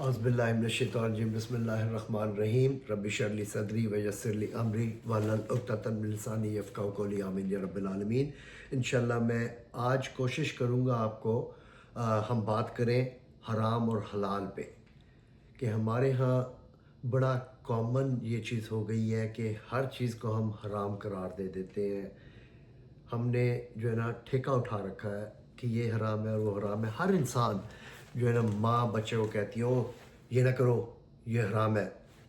اعوذ باللہ من الشیطان الرجیم بسم اللہ الرحمن الرحیم رب اشرح لی صدری ویسر لی امری واحلل عقدۃ من لسانی یفقہوا قولی آمین یا رب العالمین۔ انشاءاللہ میں آج کوشش کروں گا آپ کو ہم بات کریں حرام اور حلال پہ، کہ ہمارے ہاں بڑا کامن یہ چیز ہو گئی ہے کہ ہر چیز کو ہم حرام قرار دے دیتے ہیں۔ ہم نے جو ہے نا ٹھیکہ اٹھا رکھا ہے کہ یہ حرام ہے اور وہ حرام ہے۔ ہر انسان جو ہے نا ماں بچے کو کہتی ہو یہ نہ کرو یہ حرام ہے،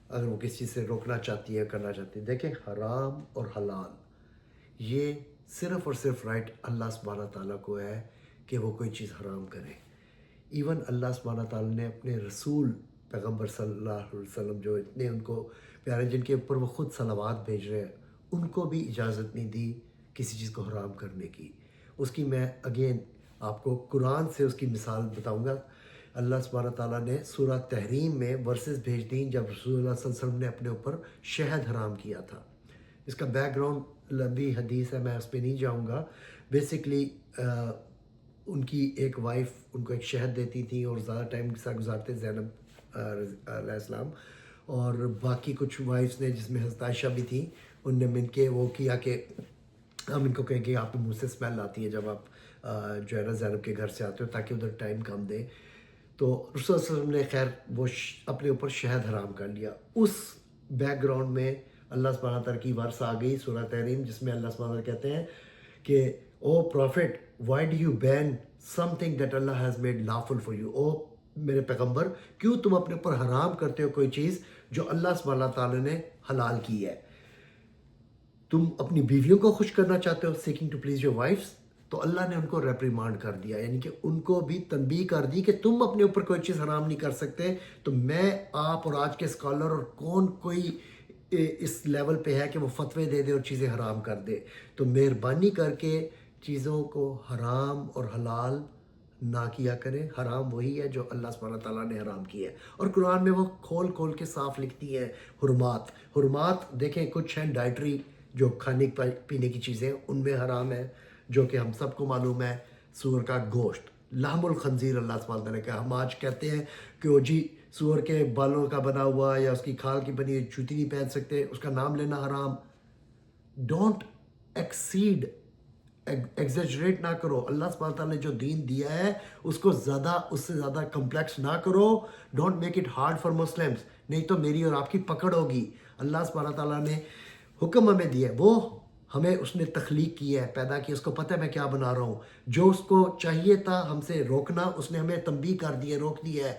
اگر وہ کسی سے روکنا چاہتی ہے کرنا چاہتی ہے۔ دیکھیں حرام اور حلال یہ صرف اور صرف رائٹ اللہ سبحانہ تعالیٰ کو ہے کہ وہ کوئی چیز حرام کرے۔ ایون اللہ سبحانہ تعالیٰ نے اپنے رسول پیغمبر صلی اللہ علیہ وسلم جو اتنے ان کو پیارے، جن کے اوپر وہ خود صلوات بھیج رہے ہیں، ان کو بھی اجازت نہیں دی کسی چیز کو حرام کرنے کی۔ اس کی میں اگین آپ کو قرآن سے اس کی مثال بتاؤں گا۔ اللہ سبحانہ تعالیٰ نے سورہ تحریم میں ورسز بھیج دیں جب رسول اللہ صلی اللہ علیہ وسلم نے اپنے اوپر شہد حرام کیا تھا۔ اس کا بیک گراؤنڈ لمبی حدیث ہے، میں اس پہ نہیں جاؤں گا۔ بیسکلی ان کی ایک وائف ان کو ایک شہد دیتی تھی اور زیادہ ٹائم کے ساتھ گزارتے، زینب علیہ السلام، اور باقی کچھ وائفس نے جس میں حضرت عائشہ بھی تھیں، ان نے مل کے وہ کیا کہ ہم ان کو کہیں کہ آپ کے منہ سے اسمیل آتی ہے جب آپ جو ہے نا زینب کے گھر سے آتے ہو، تاکہ ادھر ٹائم کم دیں۔ تو رسول صلی اللہ علیہ وسلم نے خیر وہ اپنے اوپر شہد حرام کر لیا۔ اس بیک گراؤنڈ میں اللہ سبحانہ تعالیٰ کی ورس آ گئی سورہ تحریم، جس میں اللہ سبحانہ تعالیٰ کہتے ہیں کہ O prophet why do you ban something that Allah has made lawful for you, او میرے پیغمبر کیوں تم اپنے اوپر حرام کرتے ہو کوئی چیز جو اللہ سبحانہ تعالیٰ نے حلال کی ہے؟ تم اپنی بیویوں کو خوش کرنا چاہتے ہو، seeking to please your wives, تو اللہ نے ان کو ریپریمانڈ کر دیا، یعنی کہ ان کو بھی تنبیہ کر دی کہ تم اپنے اوپر کوئی چیز حرام نہیں کر سکتے۔ تو میں آپ اور آج کے اسکالر اور کون کوئی اس لیول پہ ہے کہ وہ فتوے دے دے اور چیزیں حرام کر دے؟ تو مہربانی کر کے چیزوں کو حرام اور حلال نہ کیا کریں۔ حرام وہی ہے جو اللہ سبحانہ تعالیٰ نے حرام کی ہے، اور قرآن میں وہ کھول کھول کے صاف لکھتی ہے حرمات۔ حرمات دیکھیں کچھ ہیں ڈائٹری جو کھانے پینے کی چیزیں، ان میں حرام ہے، جو کہ ہم سب کو معلوم ہے، سور کا گوشت، لحم الخنزیر اللہ سبحانہ تعالیٰ نے کہا۔ ہم آج کہتے ہیں کہ وہ جی سور کے بالوں کا بنا ہوا یا اس کی کھال کی بنی ہوئی جوتی نہیں پہن سکتے، اس کا نام لینا حرام۔ ڈونٹ ایکسیڈ، ایگزیجریٹ نہ کرو۔ اللہ سبحانہ تعالیٰ نے جو دین دیا ہے اس کو زیادہ، اس سے زیادہ کمپلیکس نہ کرو۔ Don't make it hard for Muslims, نہیں تو میری اور آپ کی پکڑ ہوگی۔ اللہ سبحانہ تعالیٰ نے حکم ہمیں دیا ہے، وہ ہمیں اس نے تخلیق کی ہے، پیدا کی، اس کو پتہ ہے میں کیا بنا رہا ہوں۔ جو اس کو چاہیے تھا ہم سے روکنا، اس نے ہمیں تنبیہ کر دی ہے، روک دی ہے۔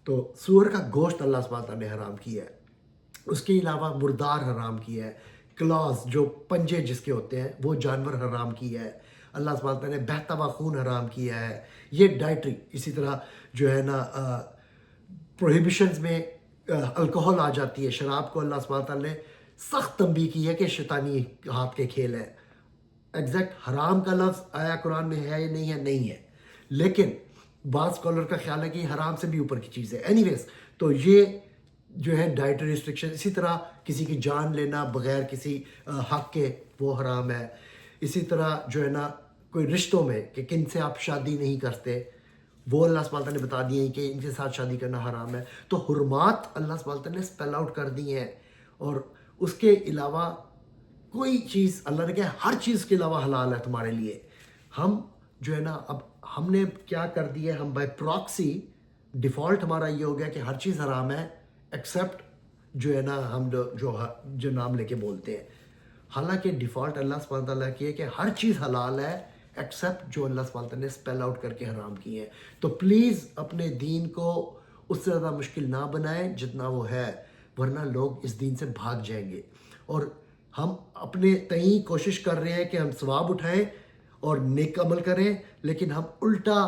تو سور کا گوشت اللہ سبحانہ تعالیٰ نے حرام کیا ہے۔ اس کے علاوہ مردار حرام کیا ہے، کلاس جو پنجے جس کے ہوتے ہیں وہ جانور حرام کیا ہے۔ اللہ سبحانہ تعالیٰ نے بہتا ہوا خون حرام کیا ہے۔ یہ ڈائٹری، اسی طرح جو ہے نا پروہیبیشنز میں الکوہل آ جاتی ہے، شراب کو اللہ سبحانہ تعالیٰ نے سخت تنبیہ کی ہے کہ شیطانی ہاتھ کے کھیل ہے۔ ایگزیکٹ حرام کا لفظ آیا قرآن میں ہے یا نہیں ہے؟ نہیں ہے، لیکن بعض اسکالر کا خیال ہے کہ یہ حرام سے بھی اوپر کی چیز ہے۔ اینی ویز، تو یہ جو ہے ڈائٹری ریسٹرکشن، اسی طرح کسی کی جان لینا بغیر کسی حق کے، وہ حرام ہے۔ اسی طرح جو ہے نا کوئی رشتوں میں کہ کن سے آپ شادی نہیں کرتے، وہ اللہ سبحانہ تعالیٰ نے بتا دی ہے کہ ان کے ساتھ شادی کرنا حرام ہے۔ تو حرمات اللہ سبحانہ تعالیٰ نے اسپیل آؤٹ کر دی ہیں، اور اس کے علاوہ کوئی چیز اللہ نے کہا ہر چیز کے علاوہ حلال ہے تمہارے لیے۔ ہم جو ہے نا اب ہم نے کیا کر دیا ہے، ہم بائی پراکسی ڈیفالٹ ہمارا یہ ہو گیا کہ ہر چیز حرام ہے ایکسیپٹ جو ہے نا ہم جو نام لے کے بولتے ہیں، حالانکہ ڈیفالٹ اللہ سبحانہ تعالیٰ کی ہے کہ ہر چیز حلال ہے ایکسیپٹ جو اللہ سبحانہ تعالیٰ نے اسپیل آؤٹ کر کے حرام کی ہے۔ تو پلیز اپنے دین کو اس سے زیادہ مشکل نہ بنائیں جتنا وہ ہے، ورنہ لوگ اس دین سے بھاگ جائیں گے۔ اور ہم اپنے تئیں کوشش کر رہے ہیں کہ ہم ثواب اٹھائیں اور نیک عمل کریں، لیکن ہم الٹا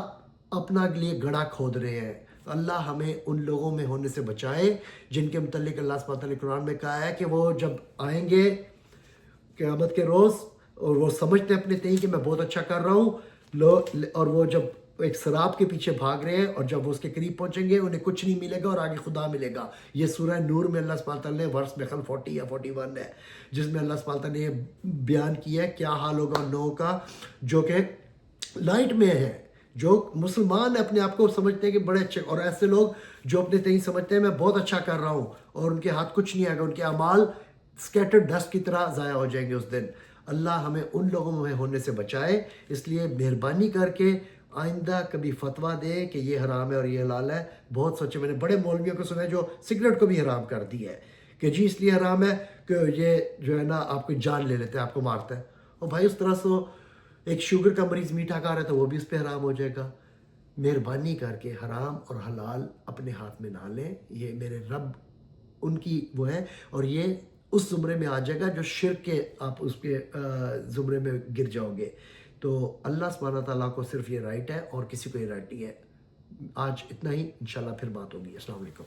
اپنا لیے گڑھا کھود رہے ہیں۔ اللہ ہمیں ان لوگوں میں ہونے سے بچائے جن کے متعلق اللہ سبحانہ تعالیٰ نے قرآن میں کہا ہے کہ وہ جب آئیں گے قیامت کے روز اور وہ سمجھتے اپنے تئیں کہ میں بہت اچھا کر رہا ہوں، اور وہ جب ایک سراب کے پیچھے بھاگ رہے ہیں، اور جب وہ اس کے قریب پہنچیں گے انہیں کچھ نہیں ملے گا اور آگے خدا ملے گا۔ یہ سورہ نور میں اللہ سبحانہ تعالیٰ نے ورس میخل 40 یا 41 ہے، جس میں اللہ سبحانہ تعالیٰ نے یہ بیان کیا ہے کیا حال ہوگا ان لوگوں کا جو کہ لائٹ میں ہے، جو مسلمان اپنے آپ کو سمجھتے ہیں کہ بڑے اچھے، اور ایسے لوگ جو اپنے تئیں سمجھتے ہیں میں بہت اچھا کر رہا ہوں اور ان کے ہاتھ کچھ نہیں آئے گا، ان کے اعمال اسکیٹرڈ ڈسٹ کی طرح ضائع ہو جائیں گے اس دن۔ اللہ ہمیں ان لوگوں میں ہونے سے بچائے، اس لیے مہربانی کر کے آئندہ کبھی فتویٰ دے کہ یہ حرام ہے اور یہ حلال ہے، بہت سوچے۔ میں نے بڑے مولویوں کو سنا ہے جو سگریٹ کو بھی حرام کر دی ہے کہ جی اس لیے حرام ہے کہ یہ جو ہے نا آپ کو جان لے لیتے ہیں، آپ کو مارتا ہے۔ اور بھائی اس طرح سے ایک شوگر کا مریض میٹھا کھا رہا ہے تو وہ بھی اس پہ حرام ہو جائے گا۔ مہربانی کر کے حرام اور حلال اپنے ہاتھ میں نہ لیں، یہ میرے رب ان کی وہ ہے، اور یہ اس زمرے میں آ جائے گا جو شرک کے آپ اس کے زمرے میں گر جاؤ گے۔ تو اللہ سبحانہ تعالیٰ کو صرف یہ رائٹ ہے اور کسی کو یہ رائٹ نہیں ہے۔ آج اتنا ہی، انشاءاللہ پھر بات ہوگی۔ السلام علیکم۔